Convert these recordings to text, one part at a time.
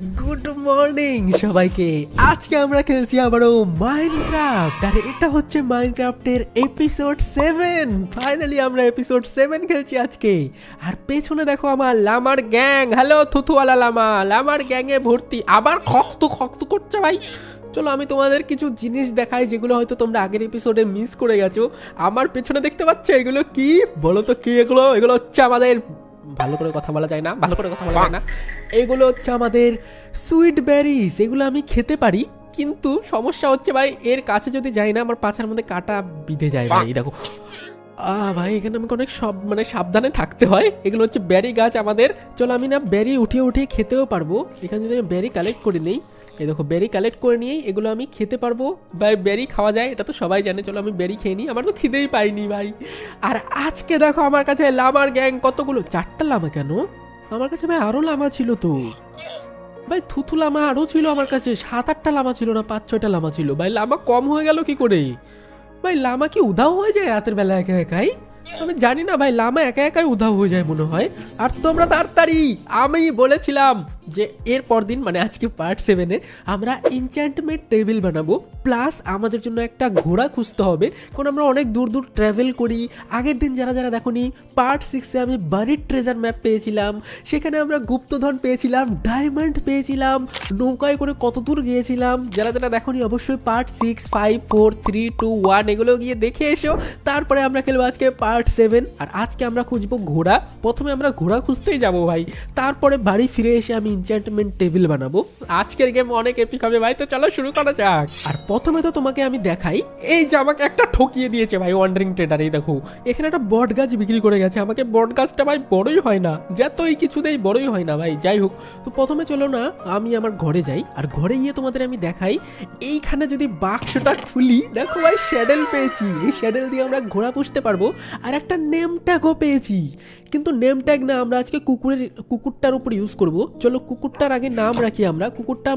Good morning সবাইকে। আজকে আমরা খেলছি আবারও মাইনক্রাফট, আর এটা হচ্ছে মাইনক্রাফটের এপিসোড 7। ফাইনালি আমরা এপিসোড 7 খেলছি আজকে। আর পেছনে দেখো আমার লামার গ্যাং। হ্যালো থুথুওয়ালা লামা, লামার গ্যাংয়ে ভর্তি। আবার খকতু খকতু করছে ভাই। চলো আমি তোমাদের কিছু জিনিস দেখাই যেগুলো হয়তো তোমরা আগের এপিসোডে মিস করে গেছো। আমার পেছনে দেখতে পাচ্ছ এগুলো কি বলো তো, কি এগুলো? এগুলো হচ্ছে আমাদের, ভালো করে কথা বলা যায় না, এগুলো হচ্ছে আমাদের সুইট বেরিজ। এগুলো আমি খেতে পারি, কিন্তু সমস্যা হচ্ছে ভাই এর কাছে যদি যাই না আমার পাছার মধ্যে কাটা বিঁধে যায় ভাই। দেখো ভাই এখানে আমাকে অনেক সাবধানে থাকতে হয়। এগুলো হচ্ছে বেরি গাছ আমাদের। চলো আমি না বেরি উঠিয়ে উঠিয়ে খেতেও পারবো। এখানে যদি আমি বেরি কালেক্ট করে নিই, এই দেখো বেরি কালেক্ট করে নিয়েই এগুলো আমি খেতে পারবো। ভাই বেরি খাওয়া যায়, এটা তো সবাই জানে। চলো আমি বেরি খেয়ে নিই, আমার তো খিদেই পাইনি ভাই। আর আজকে দেখো আমার কাছে লামার গ্যাং কতগুলো, 4টা লামা। কেন আমার কাছে ভাই আরো লামা ছিল তো ভাই, থুথু লামা আরো ছিল আমার কাছে। 7-8টা লামা ছিল না, 5-6টা লামা ছিল ভাই। লামা কম হয়ে গেল কি করে ভাই? লামা কি উধাও হয়ে যায় রাতের বেলা একা একাই? আমি জানি না ভাই, লামা একা একাই উধাও হয়ে যায় মনে হয়। আর তোমরা তাড়াতাড়ি, আমি বলেছিলাম যে এর পর দিন মানে আজকে পার্ট 7-এ আমরা এনচ্যান্টমেন্ট টেবিল বানাবো, প্লাস আমাদের জন্য একটা ঘোড়া খুঁজতে হবে, কারণ আমরা অনেক দূর দূর ট্রাভেল করি। আগের দিন যারা যারা দেখোনি, পার্ট 6-এ আমি বারিড ট্রেজার ম্যাপ পেয়েছিলাম, সেখানে আমরা গুপ্তধন পেয়েছিলাম, ডায়মন্ড পেয়েছিলাম, নৌকায় করে কত দূর গিয়েছিলাম। যারা যারা দেখোনি অবশ্যই পার্ট 6, 5, 4, 3, 2, 1 এগুলো গিয়ে দেখে এসো। তারপরে আমরা খেলবো আজকে পার্ট 7। আর আজকে আমরা খুঁজবো ঘোড়া। প্রথমে আমরা ঘোড়া খুঁজতেই যাবো ভাই, তারপরে বাড়ি ফিরে এসে আমি এনচ্যান্টমেন্ট টেবিল বানাবো। আজকের গেম অনেক এপিক হবে ভাই, তো চলো শুরু করা যাক। আর প্রথমে তো তোমাকে আমি দেখাই, এই যে আমাকে একটা ঠকিয়ে দিয়েছে ভাই ওয়ান্ডারিং ট্রেডার। এই দেখো এখানে একটা বট গাছ বিক্রি করে গেছে আমাকে। বট গাছটা ভাই বড়ই হয় না, যতই কিছুতেই বড়ই হয় না ভাই। যাই হোক, তো প্রথমে চলো না আমি আমার ঘরে যাই, আর ঘরে গিয়ে তোমাদের আমি দেখাই। এইখানে যদি বাক্সটা খুলি, দেখো ভাই শ্যাডেল পেয়েছি। এই শ্যাডেল দিয়ে আমরা ঘোড়া পুষতে পারবো। আর একটা নেম ট্যাগও পেয়েছি, কিন্তু নেম ট্যাগ না, আমরা আজকে কুকুরটার উপর ইউজ করব। চলো কুকুরটার আগে নাম রাখি আমরা। কুকুরটা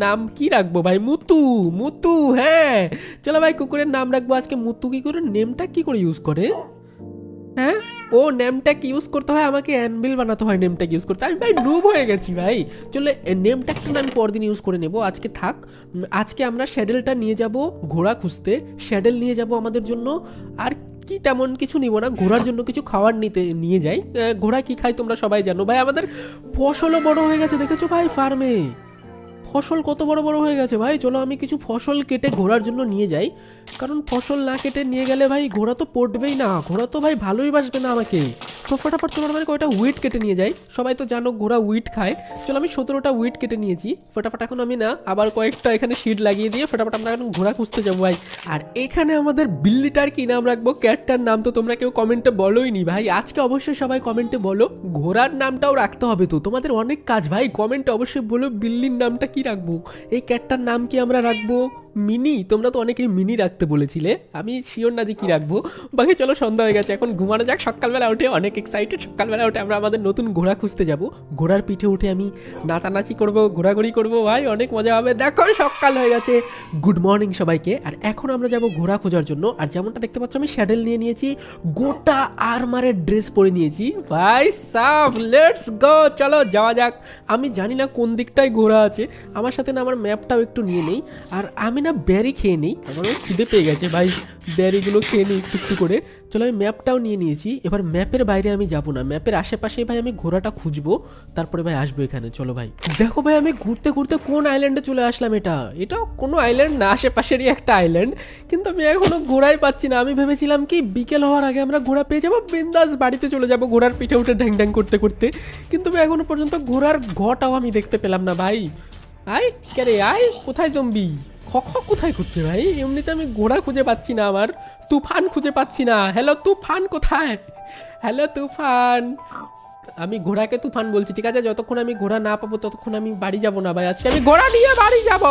নাম কি রাখবো ভাই? মুতু। মুতু, হ্যাঁ চলো ভাই কুকুরের নাম রাখবো আজকে মুতু। কি করে নেমটা কি করে ইউজ করে? হ্যাঁ, ও নেমট্যাগ ইউজ করতে হয়, আমাকে অ্যানবিল বানাতে হয় নেমট্যাগ ইউজ করতে। আমি ভাই নুব হয়ে গেছি ভাই। চলো নেমট্যাগটা আমি পরদিন ইউজ করে নেব, আজকে থাক। আজকে আমরা শ্যাডেলটা নিয়ে যাব ঘোড়া খুঁজতে। শ্যাডেল নিয়ে যাব আমাদের জন্য, আর কি তেমন কিছু নিব না। ঘোড়ার জন্য কিছু খাবার নিয়ে যাই। ঘোড়া কি খাই তোমরা সবাই জানো ভাই। আমাদের ফসলও বড় হয়ে গেছে, দেখেছো ভাই ফার্মে ফসল কত বড় বড় হয়ে গেছে ভাই। চলো আমি কিছু ফসল কেটে ঘোড়ার জন্য নিয়ে যাই, কারণ ফসল না কেটে নিয়ে গেলে ভাই ঘোড়া তো পড়বেই না। ঘোড়া তো ভাই ভালোই বাসবে না আমাকে। তো ফটাফট চলো মানে কয়টা উইট কেটে নিয়ে যাই। সবাই তো জানো ঘোড়া উইট খায়। চলো আমি 17টা উইট কেটে নিয়েছি ফটাফট। এখন আমি না আবার কয়েকটা এখানে শিট লাগিয়ে দিয়ে ফটাফট আমরা এখন ঘোড়া খুঁজতে যাবো ভাই। আর এখানে আমাদের বিল্লিটার কি নাম রাখবো? ক্যাটটার নাম তো তোমরা কেউ কমেন্টে বলোই নি ভাই। আজকে অবশ্যই সবাই কমেন্টে বলো, ঘোড়ার নামটাও রাখতে হবে তো। তোমাদের অনেক কাজ ভাই, কমেন্টে অবশ্যই বলো বিল্লির নামটা কি রাখবো। এই ক্যাটটার নাম কি আমরা রাখবো? মিনি। তোমরা তো অনেকেই মিনি রাখতে বলেছিলে, আমি শিওর না যে কি রাখবো। বাকি চলো সন্ধ্যা হয়ে গেছে, এখন ঘুমানো যাক। সকালবেলা উঠে অনেক এক্সাইটেড। সকালবেলা উঠে আমরা আমাদের নতুন ঘোড়া খুঁজতে যাব। ঘোড়ার পিঠে উঠে আমি নাচানাচি করবো, ঘোরাঘুরি করবো ভাই, অনেক মজা হবে। দেখো সকাল হয়ে গেছে। গুড মর্নিং সবাইকে। আর এখন আমরা যাব ঘোড়া খোঁজার জন্য। আর যেমনটা দেখতে পাচ্ছ আমি শ্যাডেল নিয়ে নিয়েছি, গোটা আর্মারের ড্রেস পরে নিয়েছি ভাই। সাব লেটস গো, চলো যাওয়া যাক। আমি জানি না কোন দিকটায় ঘোড়া আছে, আমার সাথে না আমার ম্যাপটাও একটু নিয়ে নেই। আর আমি না বেরি খেয়ে নিই, আমারও খিদে পেয়ে গেছে ভাই। বেরিগুলো খেয়ে নিই একটু একটু করে। চলো আমি ম্যাপটাও নিয়ে নিয়েছি। এবার ম্যাপের বাইরে আমি যাবো না, ম্যাপের আশেপাশে ভাই আমি ঘোড়াটা খুঁজবো, তারপরে ভাই আসবো এখানে। চলো ভাই, দেখো ভাই আমি ঘুরতে ঘুরতে কোন আইল্যান্ডে চলে আসলাম। এটা কোনো আইল্যান্ড না, আশেপাশেরই একটা আইল্যান্ড, কিন্তু আমি এখনো ঘোড়াই পাচ্ছি না। আমি ভেবেছিলাম কি বিকেল হওয়ার আগে আমরা ঘোড়া পেয়ে যাবো, বিন্দাস বাড়িতে চলে যাবো ঘোড়ার পিঠে উঠে ঢ্যাং ঢ্যাং করতে করতে। কিন্তু আমি এখনো পর্যন্ত ঘোড়ার ঘটাও আমি দেখতে পেলাম না ভাই। আয় কে রে, আয় কোথায় জম্বি? খখ কোথায় খুঁজছে ভাই? এমনিতে আমি ঘোড়া খুঁজে পাচ্ছি না, আমার তুফান খুঁজে পাচ্ছি না। হ্যালো তুফান কোথায়? হ্যালো তুফান। আমি ঘোড়াকে তুফান বলছি, ঠিক আছে? যতক্ষণ আমি ঘোড়া না পাবো ততক্ষণ আমি বাড়ি যাব না ভাই। আজকে আমি ঘোড়া নিয়ে বাড়ি যাব,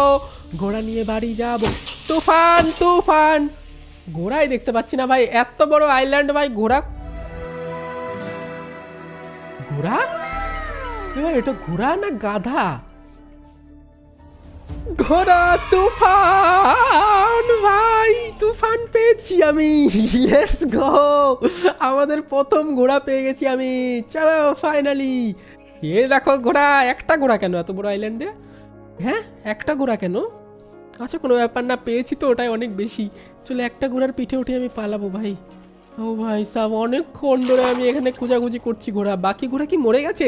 ঘোড়া নিয়ে বাড়ি যাব। তুফান তুফান, ঘোড়াই দেখতে পাচ্ছি না ভাই। এত বড় আইল্যান্ড ভাই, ঘোড়া ঘোড়া ভাই, এটা ঘোড়া না গাধা? ঘোড়া তুফান ভাই, তুফান পেয়েছি আমি। লেটস গো, আমাদের প্রথম ঘোড়া পেয়ে গেছি আমি। চলো ফাইনালি। এ দেখো ঘোড়া, একটা ঘোড়া কেন এত বড় আইল্যান্ডে? হ্যাঁ, একটা ঘোড়া কেন? আচ্ছা কোনো ব্যাপার না, পেয়েছি তো ওটাই অনেক বেশি। চলে একটা ঘোড়ার পিঠে উঠে আমি পালাবো ভাই। ও ভাই সাব, অনেকক্ষণ ধরে আমি এখানে খোঁজাখুঁজি করছি ঘোড়া। বাকি ঘোড়া কি মরে গেছে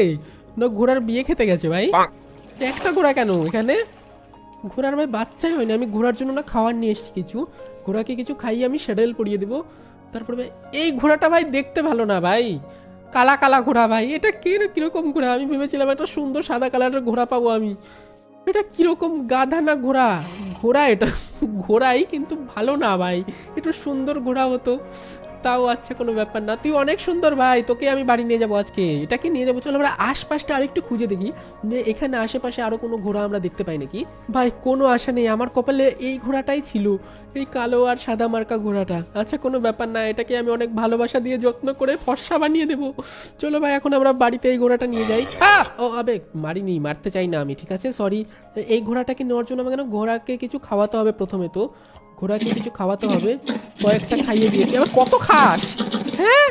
না ঘোড়ার বিয়ে খেতে গেছে ভাই? একটা ঘোড়া কেন এখানে? ঘোড়ার ভাই বাচ্চাই হয়নি। আমি ঘোড়ার জন্য না খাবার নিয়ে এসেছি কিছু, ঘোড়াকে কিছু খাইয়ে আমি স্যাডেল পরিয়ে দেবো। তারপরে ভাই এই ঘোড়াটা ভাই দেখতে ভালো না ভাই, কালা কালা ঘোড়া ভাই। এটা কিরকম ঘোড়া? আমি ভেবেছিলাম একটা সুন্দর সাদা কালারের ঘোড়া পাবো আমি। এটা কিরকম গাধা না ঘোড়া? ঘোড়া এটা ঘোড়াই কিন্তু ভালো না ভাই, একটু সুন্দর ঘোড়া হতো তাও। আচ্ছা কোনো ব্যাপার না, তুই অনেক সুন্দর ভাই, তোকে আমি বাড়ি নিয়ে যাবো আজকে। এটাকে নিয়ে যাবো। চলো আমরা আশপাশটা আরেকটু খুঁজে দেখি যে এখানে আশেপাশে আরো কোনো ঘোড়া আমরা দেখতে পাই নাকি। ভাই কোনো আশা নেই, আমার কপালে এই ঘোড়াটাই ছিল, এই কালো আর সাদা মার্কা ঘোড়াটা। আচ্ছা কোনো ব্যাপার না, এটাকে আমি অনেক ভালোবাসা দিয়ে যত্ন করে ফর্সা বানিয়ে দেবো। চলো ভাই এখন আমরা বাড়িতে এই ঘোড়াটা নিয়ে যাই। ও আবে মারিনি, মারতে চাই না আমি, ঠিক আছে সরি। এই ঘোড়াটাকে নেওয়ার জন্য আমাকে না ঘোড়াকে কিছু খাওয়াতে হবে প্রথমে। তো ঘোড়াকে কিছু খাওয়াতে হবে, কয়েকটা খাইয়ে দিয়েছি। আবার কত খাস? হ্যাঁ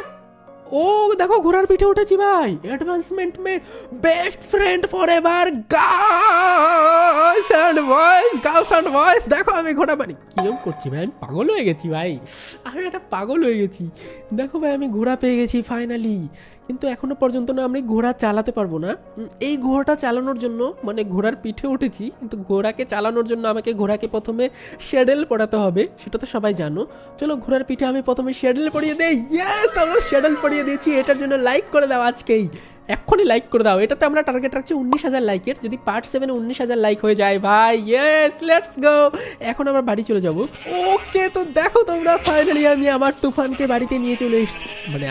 ও দেখো ঘোড়ার পিঠে উঠেছি ভাই। অ্যাডভান্সমেন্ট মে best friend forever girls and boys, girls and boys. দেখো আমি ঘোড়া বানি কিরকম করছি ভাই, আমি পাগল হয়ে গেছি ভাই, আমি একটা পাগল হয়ে গেছি। দেখো ভাই আমি ঘোড়া পেয়ে গেছি ফাইনালি, কিন্তু এখনো পর্যন্ত না আমি ঘোড়া চালাতে পারবো না। এই ঘোড়াটা চালানোর জন্য মানে ঘোড়ার পিঠে উঠেছি, কিন্তু ঘোড়াকে চালানোর জন্য আমাকে ঘোড়াকে প্রথমে শ্যাডেল পরাতে হবে, সেটা তো সবাই জানো। চলো ঘোড়ার পিঠে আমি প্রথমে শ্যাডেল পরিয়ে দেই। ইয়েস, আমরা শ্যাডেল পরিয়ে দিয়েছি। এটার জন্য লাইক করে দাও আজকেই, এক্ষুনি লাইক করে দাও। এটাতে আমরা টার্গেট রাখছি 19,000 লাইকের। যদি পার্ট 7 19,000 লাইক হয়ে যায় ভাই, ইয়েস লেটস গো। এখন আমরা বাড়ি চলে যাব। ওকে তো দেখো তোমরা ফাইনালি আমি আমার তুফানকে বাড়িতে নিয়ে চলে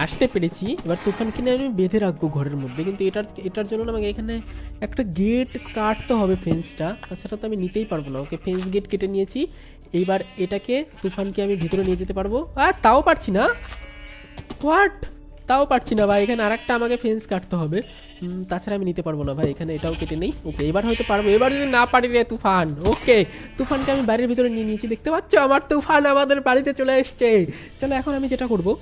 আসতে পেরেছি। এবার তুফানকে নিয়ে আমি বেঁধে রাখবো ঘরের মধ্যে, কিন্তু এটার জন্য আমাকে এখানে একটা গেট কাটতে হবে, ফেন্সটা, তাছাড়া তো আমি নিতেই পারবো না। ওকে ফেন্স গেট কেটে নিয়েছি। এইবার এটাকে তুফানকে আমি ভিতরে নিয়ে যেতে পারবো। আর তাও পারছি না, হোয়াট, তাও পারছি না ভাই। এখানে আরেকটা আমাকে ফেন্স কাটতে হবে, তাছাড়া আমি নিতে পারবো না ভাই। এখানে এটাও কেটে নেই। ওকে এবার হয়তো পারবো, এবার যদি না পারি রে তুফান। ওকে তুফানকে আমি বাড়ির ভিতরে নিয়ে নিয়েছি, দেখতে পাচ্ছ আমার তুফান আমাদের বাড়িতে চলে এসছে। চলো এখন আমি যেটা করবো,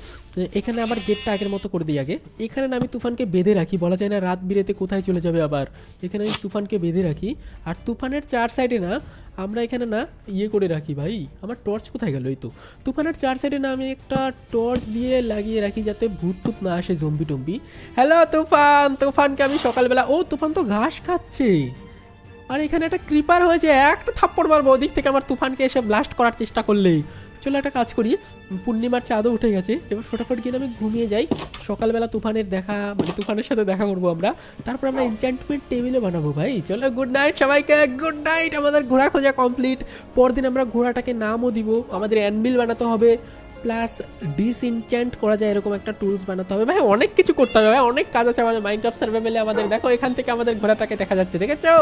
এখানে আবার গেটটা আগের মতো করে দিই আগে। এখানে না আমি তুফানকে বেঁধে রাখি, বলা যায় না রাত বিরেতে কোথায় চলে যাবে আবার। এখানে আমি তুফানকে বেঁধে রাখি, আর তুফানের চার সাইডে না আমরা এখানে না ইয়ে করে রাখি ভাই। আমার টর্চ কোথায় গেল? এই তো তুফানের চার সাইডে না আমি একটা টর্চ দিয়ে লাগিয়ে রাখি, যাতে ভূত টুত না আসে, জম্বি টম্বি। হ্যালো তুফান, তুফানকে আমি সকালবেলা, ও তুফান তো ঘাস খাচ্ছে, আর এখানে একটা ক্রিপার হয়েছে, একটা থাপ্পড় মারবো ওদিক থেকে আমার তুফানকে এসে ব্লাস্ট করার চেষ্টা করলেই। চলো একটা কাজ করি, পূর্ণিমার চাঁদও উঠে গেছে, এবার ফটাফট গিয়ে আমি ঘুমিয়ে যাই। সকালবেলা তুফানের দেখা মানে তুফানের সাথে দেখা করবো আমরা, তারপর আমরা এনচ্যান্টমেন্ট টেবিলে বানাবো ভাই। চলো গুড নাইট সবাইকে, গুড নাইট। আমাদের ঘোড়া খোঁজা কমপ্লিট। পরদিন আমরা ঘোড়াটাকে নামও দিব, আমাদের অ্যানবিল বানাতে হবে, প্লাস ডিসইনচ্যান্ট করা যায় এরকম একটা টুলস বানাতে হবে ভাই। অনেক কিছু করতে হবে ভাই, অনেক কাজ আছে আমাদের মাইনক্রাফট সার্ভাইভালে। আমাদের দেখো এখান থেকে আমাদের ঘোড়াটাকে দেখা যাচ্ছে, দেখেছো?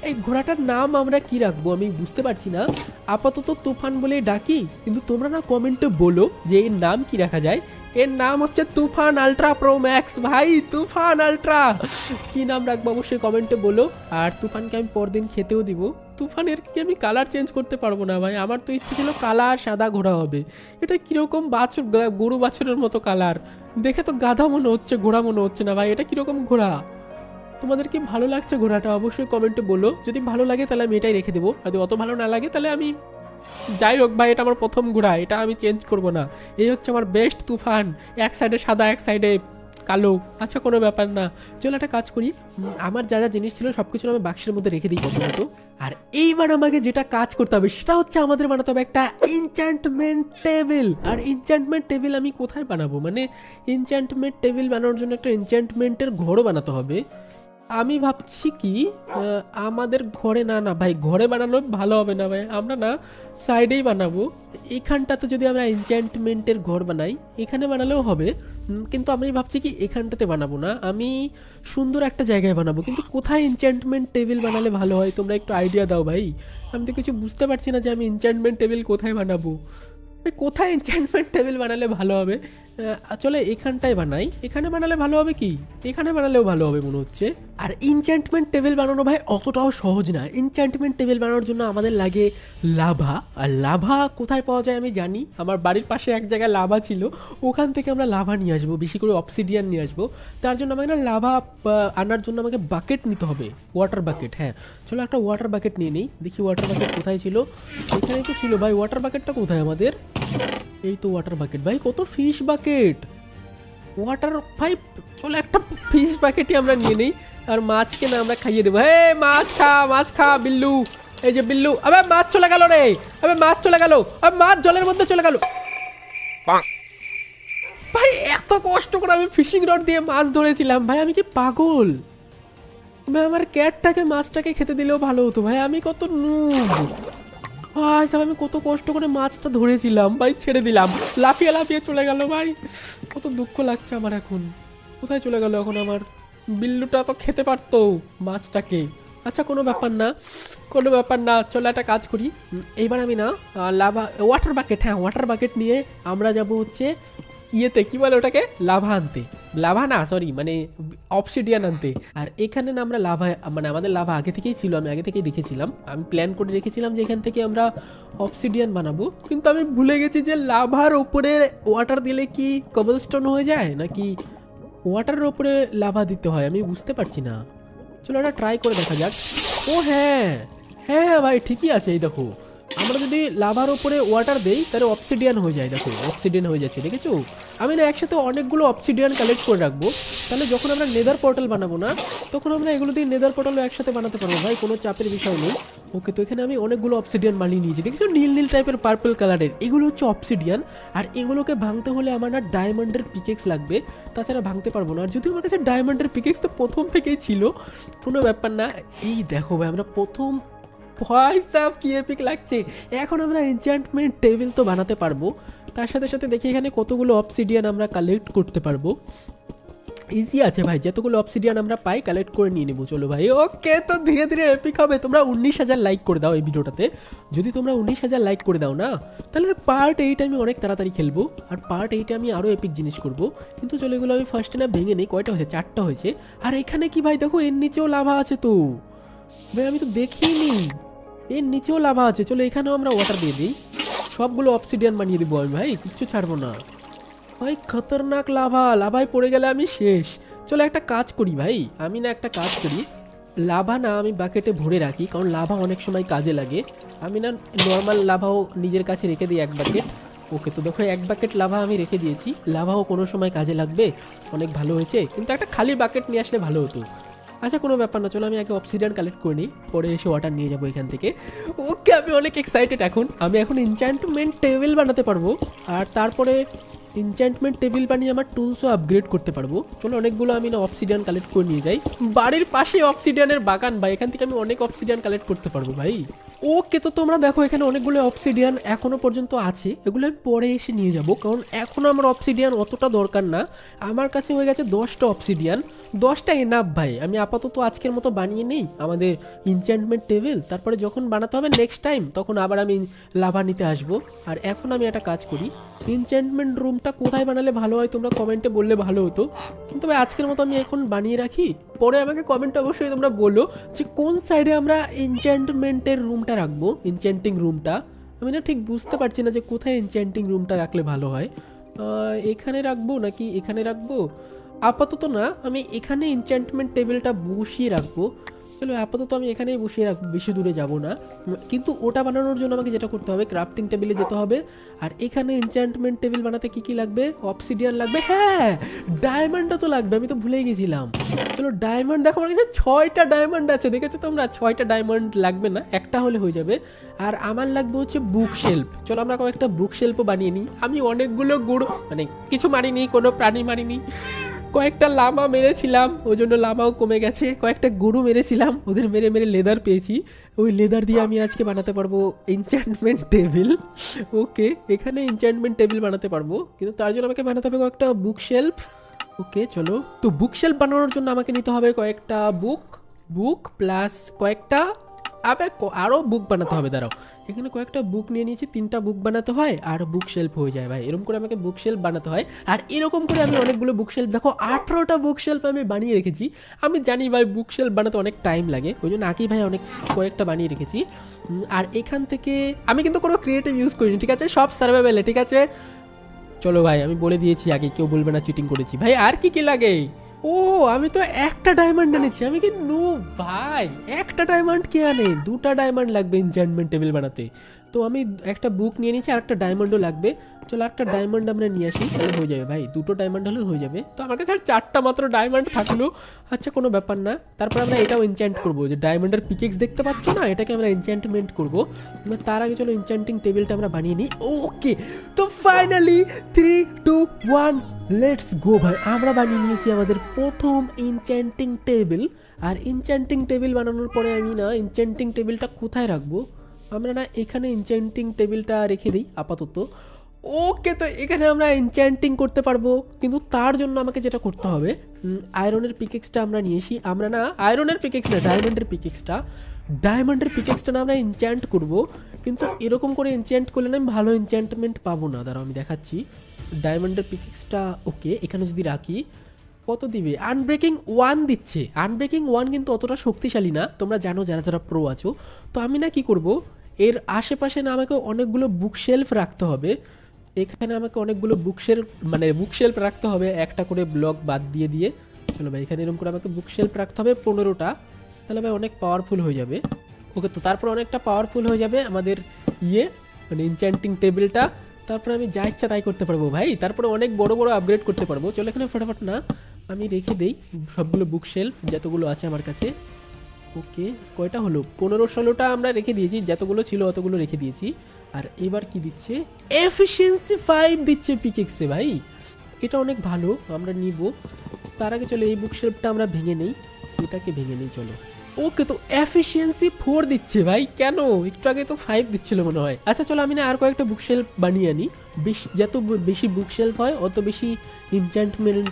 এই ঘোড়াটার নাম আমরা কি রাখবো আমি বুঝতে পারছি না, আপাতত তুফান বলেই ডাকি। কিন্তু তোমরা না কমেন্টে বলো যে এর নাম কি রাখা যায়। এর নাম হচ্ছে তুফান আলট্রা প্রো ম্যাক্স ভাই, তুফান আলট্রা। কি নাম রাখবো অবশ্যই কমেন্টে বলো। আর তুফানকে আমি পরদিন খেতেও দিব। তুফানের কি আমি কালার চেঞ্জ করতে পারবো না ভাই, আমার তো ইচ্ছে ছিল কালা আর সাদা ঘোড়া হবে। এটা কিরকম বাছুর, গরু বাছুরের মতো কালার, দেখে তো গাধা মনে হচ্ছে, ঘোড়া মনে হচ্ছে না ভাই। এটা কিরকম ঘোড়া? তোমাদের কি ভালো লাগছে ঘোড়াটা অবশ্যই কমেন্টে বলো। যদি ভালো লাগে তাহলে আমি এটাই রেখে দেবো, যদি অত ভালো না লাগে তাহলে আমি, যাই হোক ভাই এটা আমার প্রথম ঘোড়া, এটা আমি চেঞ্জ করবো না। এই হচ্ছে আমার বেস্ট তুফান, এক সাইডে সাদা এক সাইডে কালো। আচ্ছা কোনো ব্যাপার না, চলো একটা কাজ করি, আমার যা যা জিনিস ছিল সব কিছু আমি বাক্সের মধ্যে রেখে দিই প্রথমত। আর এইবার আমাকে যেটা কাজ করতে হবে সেটা হচ্ছে আমাদের বানাতে হবে একটা এনচ্যান্টমেন্ট টেবিল। আর এনচ্যান্টমেন্ট টেবিল আমি কোথায় বানাবো, মানে এনচ্যান্টমেন্ট টেবিল বানানোর জন্য একটা এনচ্যান্টমেন্টের ঘরও বানাতে হবে। আমি ভাবছি কি আমাদের ঘরে না না ভাই, ঘরে বানানো ভালো হবে না ভাই, আমরা না সাইডেই বানাবো। এইখানটাতে যদি আমরা এনচ্যান্টমেন্টের ঘর বানাই, এখানে বানালেও হবে, কিন্তু আমি ভাবছি কি এখানটাতে বানাবো না, আমি সুন্দর একটা জায়গায় বানাবো। কিন্তু কোথায় এনচ্যান্টমেন্ট টেবিল বানালে ভালো হয় তোমরা একটু আইডিয়া দাও ভাই। আমি তো কিছু বুঝতে পারছি না যে আমি এনচ্যান্টমেন্ট টেবিল কোথায় বানাবো, কোথায় এনচ্যান্টমেন্ট টেবিল বানালে ভালো হবে। চলে এখানটায় বানাই, এখানে বানালে ভালো হবে কি, এখানে বানালেও ভালো হবে মনে হচ্ছে। আর ইনচ্যান্টমেন্ট টেবিল বানানো ভাই অতটাও সহজ না। ইনচ্যান্টমেন্ট টেবিল বানানোর জন্য আমাদের লাগে লাভা, আর লাভা কোথায় পাওয়া যায় আমি জানি, আমার বাড়ির পাশে এক জায়গায় লাভা ছিল, ওখান থেকে আমরা লাভা নিয়ে আসবো, বেশি করে অবসিডিয়ান নিয়ে আসবো। তার জন্য আমাকে না লাভা আনার জন্য আমাকে বাকেট নিতে হবে, ওয়াটার বাকেট। হ্যাঁ চলো একটা ওয়াটার বাকেট নিয়ে নিই, দেখি ওয়াটার বাকেট কোথায় ছিল, এখানেই তো ছিল ভাই। ওয়াটার বাকেটটা কোথায় আমাদের, এই তো ওয়াটার বাকেট ভাই। কত ফিশ বাকেট, ওয়াটার ভাই, চলো একটা ফিশ বাকেটই আমরা নিয়ে নিই, আর মাছকে না আমরা খাইয়ে দেবো। হে মাছ খা, মাছ খা বিল্লু, এই যে বিল্লু। আবে মাছ চলে গেল রে, আবে মাছ চলে গেল, আবে মাছ জলের মধ্যে চলে গেল। ভাই এত কষ্ট করে আমি ফিশিং রড দিয়ে মাছ ধরেছিলাম ভাই, আমি কি পাগল ভাই? আমার ক্যাটটাকে মাছটাকে খেতে দিলেও ভালো হতো ভাই, আমি কত নুব ভাই সাহেব, আমি কত কষ্ট করে মাছটা ধরেছিলাম ভাই, ছেড়ে দিলাম, লাফিয়ে লাফিয়ে চলে গেল ভাই। কত দুঃখ লাগছে আমার এখন, কোথায় চলে গেল এখন আমার বিল্লুটা? তো খেতে পারতো মাছটাকে। আচ্ছা কোনো ব্যাপার না, কোনো ব্যাপার না, চলো একটা কাজ করি। এইবার আমি না লাভা ওয়াটার বাকেট, হ্যাঁ ওয়াটার বাকেট নিয়ে আমরা যাব হচ্ছে ইয়েতে, কি বলে ওটাকে, লাভা আনতে, লাভা না সরি মানে অবসিডিয়ান আনতে। আর এখানে না আমরা লাভা মানে আমাদের লাভা আগে থেকেই ছিল, আমি আগে থেকেই দেখেছিলাম, আমি প্ল্যান করে রেখেছিলাম যে এখান থেকে আমরা অবসিডিয়ান বানাবো। কিন্তু আমি ভুলে গেছি যে লাভার ওপরে ওয়াটার দিলে কি কবলস্টোন হয়ে যায় নাকি ওয়াটারের ওপরে লাভা দিতে হয়, আমি বুঝতে পারছি না। চলো এটা ট্রাই করে দেখা যাক। ও হ্যাঁ হ্যাঁ হ্যাঁ ভাই ঠিকই আছে, এই দেখো আমরা যদি লাভার ওপরে ওয়াটার দেই তাহলে অবসিডিয়ান হয়ে যায়, দেখো অবসিডিয়ান হয়ে যাচ্ছে, দেখেছো? আমি না একসাথে অনেকগুলো অবসিডিয়ান কালেক্ট করে রাখবো, তাহলে যখন আমরা নেদার পোর্টাল বানাবো না তখন আমরা এগুলো দিয়ে নেদার পোর্টালও একসাথে বানাতে পারবো ভাই, কোনো চাপের বিষয় নেই। ওকে তো এখানে আমি অনেকগুলো অবসিডিয়ান বানিয়ে নিয়েছি, দেখেছো নীল নীল টাইপের পার্পল কালারের, এগুলো হচ্ছে অবসিডিয়ান। আর এগুলোকে ভাঙতে হলে আমার না ডায়মন্ডের পিকেক্স লাগবে, তাছাড়া ভাঙতে পারবো না। আর যদিও আমার কাছে ডায়মন্ডের পিকেক্স তো প্রথম থেকেই ছিল, কোনো ব্যাপার না। এই দেখো ভাই আমরা প্রথম, ভাই সাব কি এপিক লাগছে। এখন আমরা এনচ্যান্টমেন্ট টেবিল তো বানাতে পারবো, তার সাথে সাথে দেখি এখানে কতগুলো অবসিডিয়ান আমরা কালেক্ট করতে পারবো। ইজি আছে ভাই, যতগুলো অবসিডিয়ান আমরা পাই কালেক্ট করে নিয়ে নেবো। চলো ভাই ওকে, তো ধীরে ধীরে এপিক হবে। তোমরা 19,000 লাইক করে দাও এই ভিডিওটাতে, যদি তোমরা 19,000 লাইক করে দাও না তাহলে পার্ট 8 আমি অনেক তাড়াতাড়ি খেলবো, আর পার্ট 8 আমি আরও এপিক জিনিস করবো। কিন্তু চলো এগুলো আমি ফার্স্টে না ভেঙে নিই, কয়টা হয়েছে, 4টা হয়েছে। আর এখানে কি ভাই দেখো এর নিচেও লাভা আছে তো ভাই, আমি তো দেখিনি এর নিচেও লাভা আছে। চলো এখানেও আমরা ওয়াটার দিয়ে দিই, সবগুলো অবসিডিয়ান বানিয়ে দিব আমি ভাই, কিচ্ছু ছাড়বো না ভাই। খতরনাক লাভা, লাভায় পড়ে গেলে আমি শেষ। চলো একটা কাজ করি ভাই, আমি না একটা কাজ করি, লাভা না আমি বাকেটে ভরে রাখি, কারণ লাভা অনেক সময় কাজে লাগে। আমি না নর্মাল লাভাও নিজের কাছে রেখে দিই 1 বাকেট। ওকে তো দেখো 1 বাকেট লাভা আমি রেখে দিয়েছি, লাভাও কোনো সময় কাজে লাগবে, অনেক ভালো হয়েছে। কিন্তু একটা খালি বাকেট নিয়ে আসলে ভালো হতো। আচ্ছা কোনো ব্যাপার না, চলো আমি আগে অবসিডিয়ান কালেক্ট করে নিই, পরে এসে ওয়াটার নিয়ে যাবো এখান থেকে। ওকে আমি অনেক এক্সাইটেড এখন, আমি এখন এনচ্যান্টমেন্ট টেবিল বানাতে পারবো, আর তারপরে এনচ্যান্টমেন্ট টেবিল বানিয়ে আমার টুলসও আপগ্রেড করতে পারবো। চলো অনেকগুলো আমি না অবসিডিয়ান কালেক্ট করে নিয়ে যাই, বাড়ির পাশে অবসিডিয়ানের বাগান ভাই, এখান থেকে আমি অনেক অবসিডিয়ান কালেক্ট করতে পারবো ভাই। ওকে তো তোমরা দেখো এখানে অনেকগুলো অবসিডিয়ান এখনো পর্যন্ত আছে, এগুলো আমি পরে এসে নিয়ে যাব, কারণ এখনো আমার অবসিডিয়ান অতটা দরকার না। আমার কাছে হয়ে গেছে 10টা অবসিডিয়ান, 10টা এনাফ ভাই। আমি আপাতত আজকের মতো বানিয়ে নেই আমাদের এনচ্যান্টমেন্ট টেবিল, তারপরে যখন বানাতে হবে নেক্সট টাইম তখন আবার আমি লাভা নিতে আসবো। আর এখন আমি একটা কাজ করি, এনচ্যান্টমেন্ট রুমটা কোথায় বানালে ভালো হয় তোমরা কমেন্টে বললে ভালো হতো। কিন্তু ভাই আজকের মতো আমি এখন বানিয়ে রাখি, পরে আমাকে কমেন্টে অবশ্যই তোমরা বলো যে কোন সাইডে আমরা এনচ্যান্টমেন্টের রুমটা রাখবো, এনচ্যান্টিং রুমটা। আমি না ঠিক বুঝতে পারছি না যে কোথায় এনচ্যান্টিং রুমটা রাখলে ভালো হয়, এখানে রাখবো নাকি এখানে রাখবো। আপাতত না আমি এখানে এনচ্যান্টমেন্ট টেবিলটা বসিয়ে রাখবো। চলো আপাতত আমি এখানেই বসিয়ে রাখবো, বেশি দূরে যাব না। কিন্তু ওটা বানানোর জন্য আমাকে যেটা করতে হবে, ক্রাফটিং টেবিলে যেতে হবে। আর এখানে এনচ্যান্টমেন্ট টেবিল বানাতে কি কি লাগবে, অবসিডিয়ান লাগবে, হ্যাঁ ডায়মন্ডও তো লাগবে, আমি তো ভুলেই গেছিলাম। চলো ডায়মন্ড দেখো আমার কাছে 6টা ডায়মন্ড আছে, দেখেছো তোমরা? 6টা ডায়মন্ড লাগবে না, একটা হলে হয়ে যাবে। আর আমার লাগবে হচ্ছে বুক শেলফ। চলো আমরা কয়েকটা বুক শেলফও বানিয়ে নিই। আমি অনেকগুলো গুড় মানে কিছু মারিনি, কোনো প্রাণী মারিনি, কয়েকটা লামা মেরেছিলাম ওই জন্য লামাও কমে গেছে, কয়েকটা গরু মেরেছিলাম ওদের মেরে মেরে লেদার পেয়েছি, ওই লেদার দিয়ে আমি আজকে বানাতে পারবো এনচ্যান্টমেন্ট টেবিল। ওকে এখানে এনচ্যান্টমেন্ট টেবিল বানাতে পারবো, কিন্তু তার জন্য আমাকে বানাতে হবে কয়েকটা বুক শেলফ। ওকে চলো, তো বুক শেলফ বানানোর জন্য আমাকে নিতে হবে কয়েকটা বুক প্লাস কয়েকটা আবে আরও বুক বানাতে হবে, দাঁড়াও। এখানে কয়েকটা বুক নিয়ে নিয়েছি, 3টা বুক বানাতে হয় আর বুক শেলফ হয়ে যায় ভাই। এরকম করে আমাকে বুক শেলফ বানাতে হয়, আর এরকম করে আমি অনেকগুলো বুক শেলফ, দেখো 18টা বুক শেলফ আমি বানিয়ে রেখেছি। আমি জানি ভাই বুক শেলফ বানাতে অনেক টাইম লাগে, ওই জন্য আগেই ভাই অনেক কয়েকটা বানিয়ে রেখেছি। আর এখান থেকে আমি কিন্তু কোনো ক্রিয়েটিভ ইউজ করিনি, ঠিক আছে, সব সার্ভাইভালে, ঠিক আছে। চলো ভাই, আমি বলে দিয়েছি আগে, কেউ বলবে না চিটিং করেছি ভাই। আর কি কি লাগে? ও আমি তো একটা ডায়মন্ড এনেছি, আমি কি নো ভাই, একটা ডায়মন্ড কে আনে? 2টা ডায়মন্ড লাগবে এনচ্যান্টমেন্ট টেবিল বানাতে। তো আমি একটা বুক নিয়ে নিয়েছি, আর একটা ডায়মন্ডও লাগবে। চলো একটা ডায়মন্ড আমরা নিয়ে আসি, তাহলে হয়ে যাবে ভাই, 2টো ডায়মন্ড হলে হয়ে যাবে। তো আমার কাছে আর 4টা মাত্র ডায়মন্ড থাকলো। আচ্ছা কোনো ব্যাপার না, তারপর আমরা এটাও এনচ্যান্ট করবো, যে ডায়মন্ডের পিকেক্স দেখতে পাচ্ছ না, এটাকে আমরা এনচ্যান্টমেন্ট করবো। তার আগে চলো এনচ্যান্টিং টেবিলটা আমরা বানিয়ে নিই। ওকে, তো ফাইনালি 3, 2, 1 লেটস গো ভাই, আমরা বানিয়ে নিয়েছি আমাদের প্রথম এনচ্যান্টিং টেবিল। আর এনচ্যান্টিং টেবিল বানানোর পরে আমি না এনচ্যান্টিং টেবিলটা কোথায় রাখবো, আমরা না এখানে এনচ্যান্টিং টেবিলটা রেখে দিই আপাতত। ওকে, তো এখানে আমরা এনচ্যান্টিং করতে পারবো, কিন্তু তার জন্য আমাকে যেটা করতে হবে, আয়রনের পিকেক্সটা আমরা নিয়ে এসি। আমরা না আয়রনের পিকেক্স না, ডায়মন্ডের পিকেক্সটা না আমরা এনচ্যান্ট করবো, কিন্তু এরকম করে এনচ্যান্ট করলে না আমি ভালো এনচ্যান্টমেন্ট পাবো না। দাঁড়াও আমি দেখাচ্ছি ডায়মন্ডের পিকেক্সটা। ওকে, এখানে যদি রাখি কত দিবে? আনব্রেকিং 1 দিচ্ছে। আনব্রেকিং 1 কিন্তু অতটা শক্তিশালী না, তোমরা জানো যারা যারা প্রো আছো। তো আমি না কি করব, এর আশেপাশে না আমাকে অনেকগুলো বুক শেলফ রাখতে হবে। এখানে আমাকে অনেকগুলো বুক শেলফ রাখতে হবে, একটা করে ব্লক বাদ দিয়ে দিয়ে। চলো ভাই, এখানে এরকম করে আমাকে বুক শেলফ রাখতে হবে 15টা, তাহলে ভাই অনেক পাওয়ারফুল হয়ে যাবে। ওকে, তো তারপর অনেকটা পাওয়ারফুল হয়ে যাবে আমাদের এনচ্যান্টিং টেবিলটা। তারপরে আমি যা ইচ্ছা তাই করতে পারবো ভাই, তারপরে অনেক বড় বড় আপগ্রেড করতে পারবো। চলো এখানে ফটাফট না আমি রেখে দেই সবগুলো বুক শেলফ যতগুলো আছে আমার কাছে। ওকে, কয়টা হলো? 15-16টা আমরা রেখে দিয়েছি, যতগুলো ছিল অতগুলো রেখে দিয়েছি। আর এবার কি দিচ্ছে? এফিসিয়েন্সি 5 দিচ্ছে পিকেক্সে ভাই, এটা অনেক ভালো, আমরা নিব। তার আগে চলো এই বুক শেলফটা আমরা ভেঙে নেই, এটাকে ভেঙে নেই চলো। ওকে, তো এফিসিয়েন্সি 4 দিচ্ছে ভাই, কেন? একটু আগে তো 5 দিচ্ছিল মনে হয়। আচ্ছা চলো আমি না আর কয়েকটা বুক শেলফ বানিয়ে আনি, যত বেশি বুক শেলফ হয় অত বেশি এনচ্যান্টমেন্ট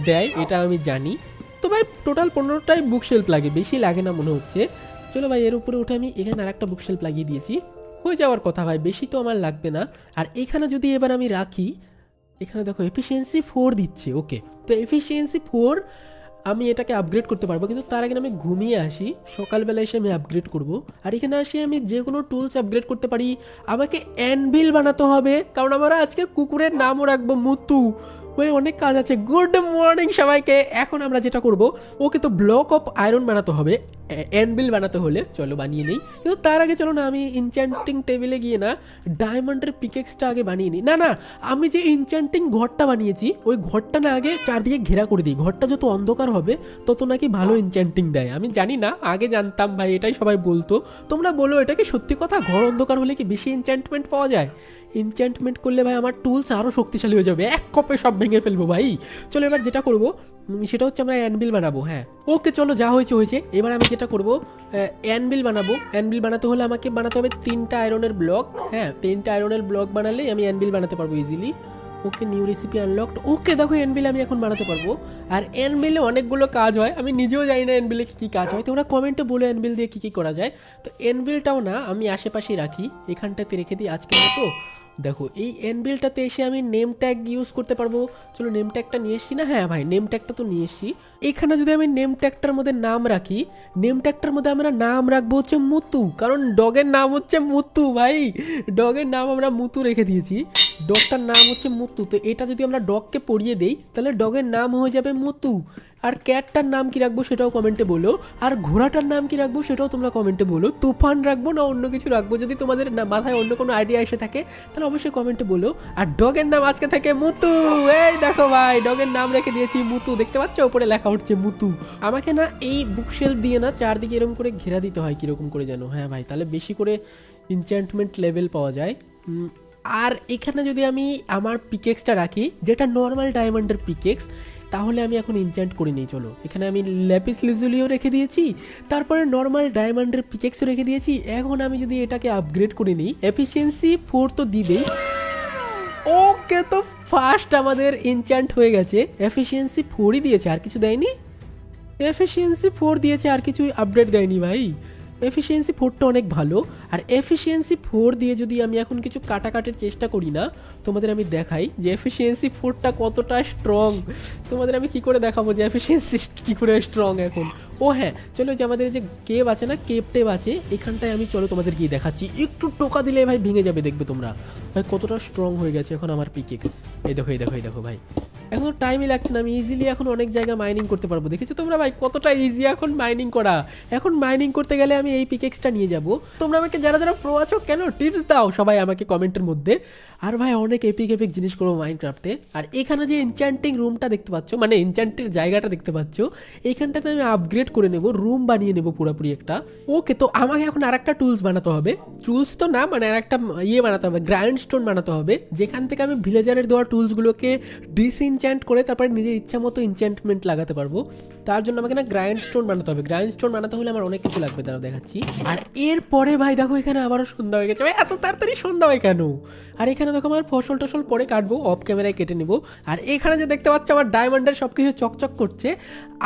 দেয়, এটা আমি জানি। তো ভাই টোটাল 15টাই বুক শেলফ লাগে, বেশি লাগে না মনে হচ্ছে। চলো ভাই, এর উপরে উঠে আমি এখানে আর একটা বুক শেলফ লাগিয়ে দিয়েছি, হয়ে যাওয়ার কথা ভাই, বেশি তো আমার লাগবে না। আর এখানে যদি এবার আমি রাখি, এখানে দেখো এফিসিয়েন্সি 4 দিচ্ছে। ওকে, তো এফিসিয়েন্সি 4 আমি এটাকে আপগ্রেড করতে পারবো, কিন্তু তার আগে আমি ঘুমিয়ে আসি, সকালবেলা এসে আমি আপগ্রেড করব। আর এখানে আসি আমি যে কোনো টুলস আপগ্রেড করতে পারি। আমাকে অ্যানভিল বানাতে হবে, কারণ আমরা আজকে কুকুরের নামও রাখবো মুতু। ওই অনেক কাজ আছে। গুড মর্নিং সবাইকে। এখন আমরা যেটা করব, ওকে তো ব্লক অফ আয়রন বানাতে হবে অ্যানভিল বানাতে হলে, চলো বানিয়ে নেই। কিন্তু তার আগে চলো না আমি এনচ্যান্টিং টেবিলে গিয়ে না ডায়মন্ডের পিকেক্সটা আগে বানিয়ে নিই। না আমি যে এনচ্যান্টিং ঘরটা বানিয়েছি ওই ঘরটা না আগে চারদিকে ঘেরা করে দিই, ঘরটা যত অন্ধকার হবে তত নাকি ভালো এনচ্যান্টিং দেয়। আমি জানি না, আগে জানতাম ভাই, এটাই সবাই বলতো। তোমরা বলো এটা কি সত্যি কথা? ঘর অন্ধকার হলে কি বেশি এনচ্যান্টমেন্ট পাওয়া যায়? এনচ্যান্টমেন্ট করলে ভাই আমার টুলস আরও শক্তিশালী হয়ে যাবে, এক কপে সব ভেঙে ফেলবো ভাই। চলো এবার যেটা করবো সেটা হচ্ছে আমরা অ্যানভিল বানাবো। হ্যাঁ ওকে, চলো যা হয়েছে। এবার আমি যেটা করবো অ্যানভিল বানাবো। অ্যানভিল বানাতে হলে আমাকে বানাতে হবে 3টা আয়রনের ব্লক। হ্যাঁ 3টা আয়রনের ব্লক বানালেই আমি অ্যানভিল বানাতে পারবো ইজিলি। ওকে, নিউ রেসিপি আনলকড। ওকে দেখো অ্যানভিল আমি এখন বানাতে পারবো। আর অ্যানভিলে অনেকগুলো কাজ হয়, আমি নিজেও জানি না অ্যানভিলে কী কী কাজ হয়, তোমরা কমেন্টে বলে অ্যানভিল দিয়ে কী কী করা যায়। তো অ্যানভিলটাও না আমি আশেপাশেই রাখি, এখানটাতে রেখে দিই আজকের মতো। দেখো এই অ্যানভিলটাতে এসে আমি নেম ট্যাগ ইউজ করতে পারবো। চলো নেম ট্যাগটা নিয়ে এসছি না? হ্যাঁ ভাই নেম ট্যাগটা তো নিয়ে এসছি। এখানে যদি আমি নেম ট্যাগটার মধ্যে নাম রাখি, নেম ট্যাগটার মধ্যে আমরা নাম রাখবো হচ্ছে মুতু, কারণ ডগের নাম হচ্ছে মুতু ভাই। ডগের নাম আমরা মুতু রেখে দিয়েছি, ডগটার নাম হচ্ছে মুতু। তো এটা যদি আমরা ডগকে পড়িয়ে দেই তাহলে ডগের নাম হয়ে যাবে মুতু। আর ক্যাটটার নাম কি রাখবো সেটাও কমেন্টে বলো, আর ঘোড়াটার নাম কি রাখবো সেটাও তোমরা কমেন্টে বলো। তুফান রাখবো না অন্য কিছু রাখবো, যদি তোমাদের মাথায় অন্য কোনো আইডিয়া এসে থাকে তাহলে অবশ্যই কমেন্টে বলো। আর ডগের নাম আজকে থেকে মুতু। এই দেখো ভাই ডগের নাম রেখে দিয়েছি মুতু, দেখতে পাচ্ছ উপরে লেখা উঠছে মুতু। আমাকে না এই বুকশেলফ দিয়ে না চারদিকে এরকম করে ঘেরা দিতে হয়, কিরকম করে জানো? হ্যাঁ ভাই, তাহলে বেশি করে এনচ্যান্টমেন্ট লেভেল পাওয়া যায়। আর এখানে যদি আমি আমার পিকেক্সটা রাখি, যেটা নর্মাল ডায়মন্ডের পিকেক্স, তাহলে আমি এখন এনচ্যান্ট করে নিই। চলো এখানে আমি ল্যাপিস লিজুলিও রেখে দিয়েছি, তারপরে নর্মাল ডায়মন্ডের পিকেক্সও রেখে দিয়েছি। এখন আমি যদি এটাকে আপগ্রেড করে নিই, এফিসিয়েন্সি 4 তো দিবেই। ওকে, তো ফার্স্ট আমাদের এনচ্যান্ট হয়ে গেছে। এফিসিয়েন্সি 4ই দিয়েছে, আর কিছু দেয়নি। এফিসিয়েন্সি 4 দিয়েছে, আর কিছু আপডেট দেয়নি ভাই। এফিসিয়েন্সি 4টা অনেক ভালো। আর এফিসিয়েন্সি 4 দিয়ে যদি আমি এখন কিছু কাটাকাটির চেষ্টা করি না, তোমাদের আমি দেখাই যে এফিসিয়েন্সি 4টা কতটা স্ট্রং। তোমাদের আমি কি করে দেখাবো যে এফিসিয়েন্সি কী করে স্ট্রং এখন। ও হ্যাঁ, চলো যে আমাদের যে কেভ আছে না, কেভ টেভ আছে, এখানটায় আমি চলো তোমাদের গিয়ে দেখাচ্ছি। একটু টোকা দিলে ভাই ভেঙে যাবে, দেখবে তোমরা ভাই কতটা স্ট্রং হয়ে গেছে এখন আমার পিকেক্স। এই দেখো এই দেখো এই দেখো ভাই, এখন টাইমই লাগছে না, আমি ইজিলি এখন অনেক জায়গায় মাইনিং করতে পারবো। দেখেছো তোমরা ভাই কতটা ইজি এখন মাইনিং করা। এখন মাইনিং করতে গেলে আমি এই পিকেক্সটা নিয়ে যাব। তোমরা আমাকে যারা যারা প্রো আছো কেন টিপস দাও সবাই আমাকে কমেন্টের মধ্যে। আর ভাই অনেক এপিক এপিক জিনিস করবো মাইনক্রাফটে। আর এখানে যে এনচ্যান্টিং রুমটা দেখতে পাচ্ছ, মানে এনচ্যান্টের জায়গাটা দেখতে পাচ্ছ, এইখানটাতে আমি আপগ্রেড করে নেব, রুম বানিয়ে নেব পুরোপুরি একটা। ওকে, তো আমাকে এখন আর একটা টুলস বানাতে হবে। টুলস তো না, মানে আর একটা বানাতে হবে, গ্রাইন্ড স্টোন বানাতে হবে, যেখান থেকে আমি ভিলেজারের দেওয়া টুলসগুলোকে ডিসইনচ্যান্ট করে তারপরে নিজের ইচ্ছা মতো এনচ্যান্টমেন্ট লাগাতে পারবো। তার জন্য আমাকে না গ্রাইন্ড স্টোন বানাতে হবে। গ্রাইন্ড স্টোন বানাতে হলে আমার অনেক কিছু লাগবে, তারা দেখাচ্ছি। আর এরপরে ভাই দেখো এখানে আবারও সন্ধ্যা হয়ে গেছে। ভাই এত তাড়াতাড়ি সন্ধ্যা হয় কেন? আর এখানে দেখো আমার ফসল টসল পরে কাটবো, অফ ক্যামেরায় কেটে নেবো। আর এখানে যে দেখতে পাচ্ছ আমার ডায়মন্ডের সব কিছু চকচক করছে,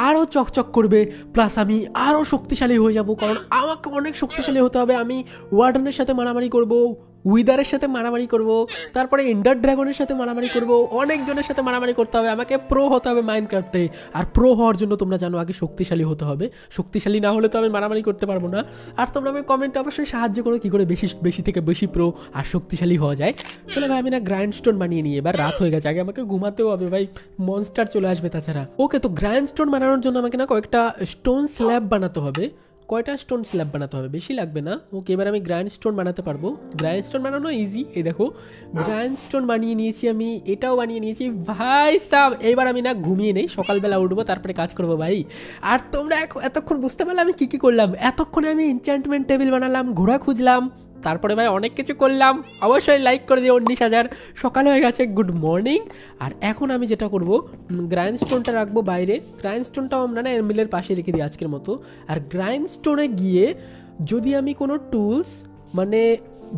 আরও চকচক করবে, প্লাস আমি আরও শক্তিশালী হয়ে যাব, কারণ আমাকে অনেক শক্তিশালী হতে হবে। আমি ওয়ার্ডেনের সাথে মারামারি করব, উইদারের সাথে মারামারি করব, তারপরে এন্ডার ড্রাগনের সাথে মারামারি করব, অনেকজনের সাথে মারামারি করতে হবে। আমাকে প্রো হতে হবে মাইনক্রাফটে। আর প্রো হওয়ার জন্য তোমরা জানো আগে শক্তিশালী হতে হবে। শক্তিশালী না হলে তো আমি মারামারি করতে পারবো না। আর তোমরা আমি কমেন্টে অবশ্যই সাহায্য করো কী করে বেশি থেকে বেশি প্রো আর শক্তিশালী হওয়া যায়। চলো ভাই আমি না গ্রাইন্ড স্টোন বানিয়ে নিই। এবার রাত হয়ে গেছে, আগে আমাকে ঘুমাতেও হবে ভাই, মনস্টার চলে আসবে তাছাড়া। ওকে, তো গ্রাইন্ড স্টোন বানানোর জন্য আমাকে না কয়েকটা স্টোন স্ল্যাব বানাতে হবে। কয়টা স্টোন স্ল্যাব বানাতে হবে, বেশি লাগবে না। ওকে, এবার আমি গ্রাইন্ড স্টোন বানাতে পারবো। গ্রাইন্ড স্টোন বানানো ইজি। এই দেখো গ্রাইন্ড স্টোন বানিয়ে নিয়েছি আমি, এটাও বানিয়ে নিয়েছি ভাই সাব। এইবার আমি না ঘুমিয়ে নেই, সকালবেলা উঠবো তারপরে কাজ করবো ভাই। আর তোমরা এতক্ষণ বুঝতে পারলে আমি কী করলাম। এতক্ষণে আমি এনচ্যান্টমেন্ট টেবিল বানালাম, ঘোড়া খুঁজলাম, তারপরে ভাই অনেক কিছু করলাম। অবশ্যই লাইক করে দিও 19,000। সকাল হয়ে গেছে, গুড মর্নিং। আর এখন আমি যেটা করব, গ্রাইন্ড স্টোনটা রাখবো বাইরে। গ্রাইন্ড স্টোনটাও আমরা না এমবিলের পাশে রেখে দিই আজকের মতো। আর গ্রাইন্ড স্টোনে গিয়ে যদি আমি কোনো টুলস, মানে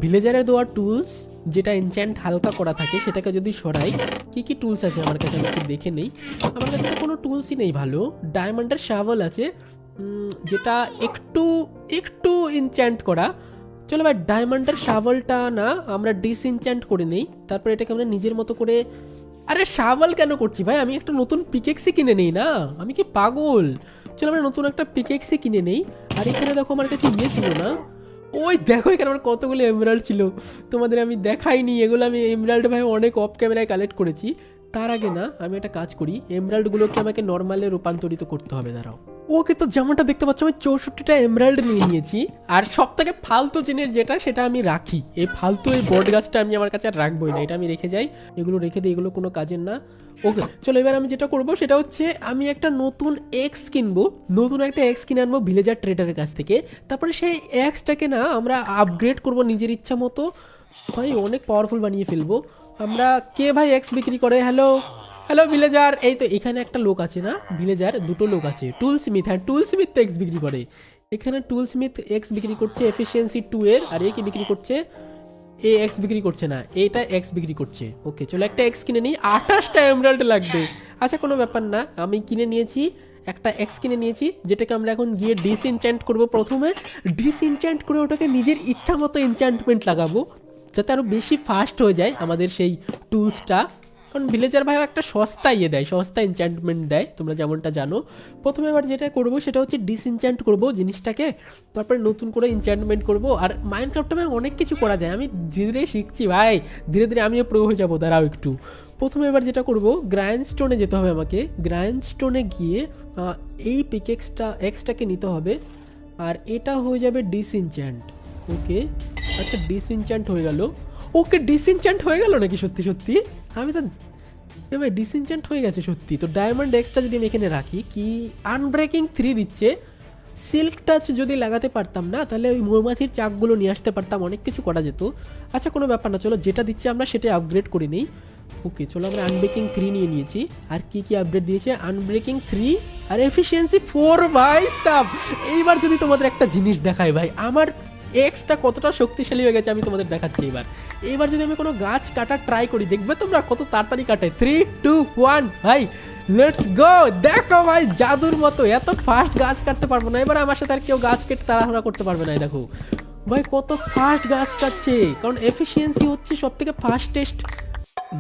ভিলেজারে দেওয়া টুলস যেটা এনচ্যান্ট হালকা করা থাকে, সেটাকে যদি সরাই, কী কী টুলস আছে আমার কাছে আমি একটু দেখে নেই। আমার কাছে কোনো টুলসই নেই ভালো। ডায়মন্ডের শাভল আছে, যেটা একটু একটু এনচ্যান্ট করা। চলো ভাই ডায়মন্ডের শাভলটা না আমরা ডিসইনচ্যান্ট করে নেই, তারপর এটাকে আমরা নিজের মতো করে। আরে শাভল কেন করছি ভাই, আমি একটা নতুন পিকেক্সি কিনে নেই না, আমি কি পাগল? চলো আমরা নতুন একটা পিকেক্সি কিনে নেই। আর এখানে দেখো আমার কাছে ছিল না, ওই দেখো এখানে আমার কতগুলো এমরাল্ড ছিল, তোমাদের আমি দেখাইনি। এগুলো আমি এমরাল্ড ভাই অনেক অফ ক্যামেরায় কালেক্ট করেছি। তার আগে না আমি একটা কাজ করি, এমরাল্ডগুলোকে আমাকে নর্মালে রূপান্তরিত করতে হবে, দাঁড়াও। ওকে, তো যেমনটা দেখতে পাচ্ছ আমি 64টা এমরাল্ড নিয়ে নিয়েছি। আর সব থেকে ফালতু জিনিস যেটা, সেটা আমি রাখি। এই ফালতু এই বট গাছটা আমি আমার কাছে আর রাখবোই না, এটা আমি রেখে যাই। এগুলো রেখে দিই, এগুলো কোনো কাজের না। ওকে চলো, এবার আমি যেটা করবো সেটা হচ্ছে আমি একটা নতুন এক্স কিনবো, নতুন একটা এক্স কিনে আনবো ভিলেজার ট্রেডারের কাছ থেকে। তারপরে সেই এক্সটাকে না আমরা আপগ্রেড করবো নিজের ইচ্ছা মতো। ভাই অনেক পাওয়ারফুল বানিয়ে ফেলবো আমরা। কে ভাই এক্স বিক্রি করে? Hello hello villager. এই তো এখানে একটা লোক আছে না ভিলেজার, দুটো লোক আছে। টুল স্মিথ, হ্যাঁ টুল স্মিথ তো এক্স বিক্রি করে। এখানে টুল স্মিথ এক্স বিক্রি করছে এফিসিয়েন্সি 2 এর। আর এ কি বিক্রি করছে? এ এক্স বিক্রি করছে না, এটা এক্স বিক্রি করছে। ওকে চলো একটা এক্স কিনে নিই, 28টা এমরাল্ড লাগবে। আচ্ছা কোনো ব্যাপার না, আমি কিনে নিয়েছি, একটা এক্স কিনে নিয়েছি, যেটাকে আমরা এখন গিয়ে ডিসইনচ্যান্ট করবো। প্রথমে ডিসইনচ্যান্ট করে ওটাকে নিজের ইচ্ছা মতো এনচ্যান্টমেন্ট লাগাবো, যাতে আরও বেশি ফাস্ট হয়ে যায় আমাদের সেই টুলসটা। কারণ ভিলেজার ভাইও একটা সস্তা দেয়, সস্তা এনচ্যান্টমেন্ট দেয়, তোমরা যেমনটা জানো। প্রথমে এবার যেটা করবো সেটা হচ্ছে ডিসইনচ্যান্ট করবো জিনিসটাকে, তারপরে নতুন করে এনচ্যান্টমেন্ট করবো। আর মাইনক্রাফটে ভাই অনেক কিছু করা যায়, আমি ধীরে ধীরে শিখছি ভাই, ধীরে ধীরে আমিও প্রো হয়ে যাবো, দাঁড়াও একটু। প্রথমে এবার যেটা করবো, গ্রাইন্ড স্টোনে যেতে হবে আমাকে। গ্রাইন্ড স্টোনে গিয়ে এই এক্সটাকে নিতে হবে, আর এটা হয়ে যাবে ডিসইনচ্যান্ট। ওকে আচ্ছা ডিসইনচ্যান্ট হয়ে গেল। ওকে ডিসইনচ্যান্ট হয়ে গেল নাকি সত্যি সত্যি? আমি তো ভাই ডিসইনচ্যান্ট হয়ে গেছে সত্যি। তো ডায়মন্ড এক্সটা যদি আমি এখানে রাখি, কি আনব্রেকিং 3 দিচ্ছে। সিল্ক টাচ যদি লাগাতে পারতাম না, তাহলে ওই মৌমাছির চাকগুলো নিয়ে আসতে পারতাম, অনেক কিছু করা যেত। আচ্ছা কোনো ব্যাপার না, চলো যেটা দিচ্ছে আমরা সেটাই আপগ্রেড করে নিই। ওকে চলো আমরা আনব্রেকিং 3 নিয়ে নিয়েছি। আর কি কি আপডেট দিয়েছে? আনব্রেকিং 3 আর এফিসিয়েন্সি 4 ভাই সাব। এইবার যদি তোমাদের একটা জিনিস দেখায় ভাই, আমার এক্সটা কতটা শক্তিশালী হয়ে গেছে আমি তোমাদের দেখাচ্ছি। এবার যদি আমি কোনো গাছ কাটা ট্রাই করি, দেখবে তোমরা কত তাড়াতাড়ি কাটে। 3, 2, 1 ভাই লেটস গো। দেখো ভাই জাদুর মতো এত ফাস্ট গাছ কাটতে পারবো না, এবার আমার সাথে আর কেউ গাছ কেটে তাড়াহুড়া করতে পারবে না। দেখো ভাই কত ফাস্ট গাছ কাটছে, কারণ এফিসিয়েন্সি হচ্ছে সব থেকে ফাস্টেস্ট।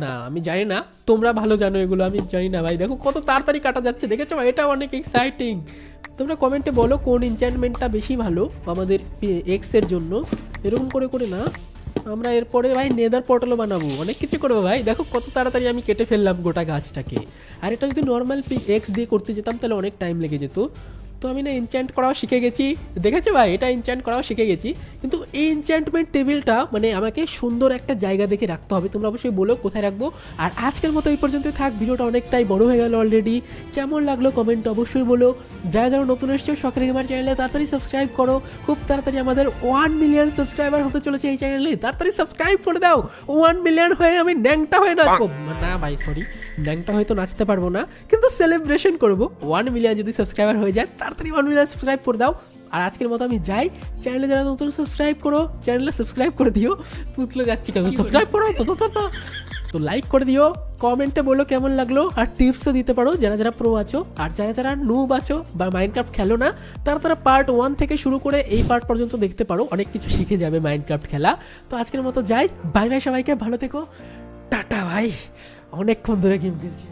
না আমি জানি না, তোমরা ভালো জানো এগুলো, আমি জানি না ভাই। দেখো কত তাড়াতাড়ি কাটা যাচ্ছে, দেখেছো ভাই? এটা অনেক এক্সাইটিং। তোমরা কমেন্টে বলো কোন এনচ্যান্টমেন্টটা বেশি ভালো আমাদের এক্স এর জন্য। এরকম করে করে না, আমরা এরপরে ভাই নেদার পোর্টালও বানাবো, অনেক কিছু করবো ভাই। দেখো কত তাড়াতাড়ি আমি কেটে ফেললাম গোটা গাছটাকে। আর এটা যদি নর্মাল এক্স দিয়ে করতে যেতাম তাহলে অনেক টাইম লেগে যেত। তো আমি না এনচ্যান্ট করাও শিখে গেছি, দেখেছো ভাই? এটা এনচ্যান্ট করাও শিখে গেছি। কিন্তু এই এনচ্যান্টমেন্ট টেবিলটা মানে আমাকে সুন্দর একটা জায়গা দেখে রাখতে হবে। তোমরা অবশ্যই বলো কোথায় রাখবো। আর আজকের মতো এই পর্যন্ত থাক, ভিডিওটা অনেকটাই বড় হয়ে গেল অলরেডি। কেমন লাগলো কমেন্ট অবশ্যই বলো। যারা যারা নতুন এসছো শখের গেমার চ্যানেলে তাড়াতাড়ি সাবস্ক্রাইব করো। খুব তাড়াতাড়ি আমাদের 1 মিলিয়ন সাবস্ক্রাইবার হতে চলেছে এই চ্যানেলে, তাড়াতাড়ি সাবস্ক্রাইব করে দাও। 1 মিলিয়ন হয়ে আমি ন্যাংটা হয়ে নাচবো না ভাই, সরি, ন্যাংটা হয়তো নাচতে পারবো না, কিন্তু সেলিব্রেশন করবো। 1 মিলিয়ন যদি সাবস্ক্রাইবার হয়ে যায়, তাড়াতাড়ি 1 মিলিয়ন সাবস্ক্রাইব করে দাও। আর আজকের মতো আমি যাই, চ্যানেলে যারা নতুন সাবস্ক্রাইব করো, চ্যানেলে সাবস্ক্রাইব করে দিও। তুতলে যাচ্ছি কেন, সাবস্ক্রাইব করো তো লাইক করে দিও, কমেন্টে বলো কেমন লাগলো। আর টিপসও দিতে পারো যারা যারা প্রো আছো। আর যারা যারা নুব আছো বা মাইনক্রাফট খেলো না, তারা পার্ট 1 থেকে শুরু করে এই পার্ট পর্যন্ত দেখতে পারো, অনেক কিছু শিখে যাবে মাইনক্রাফট খেলা। তো আজকের মতো যাই, বাই বাই, সবাইকে ভালো থেকো, টাটা ভাই। অনেকক্ষণ ধরে গেম খেলছি।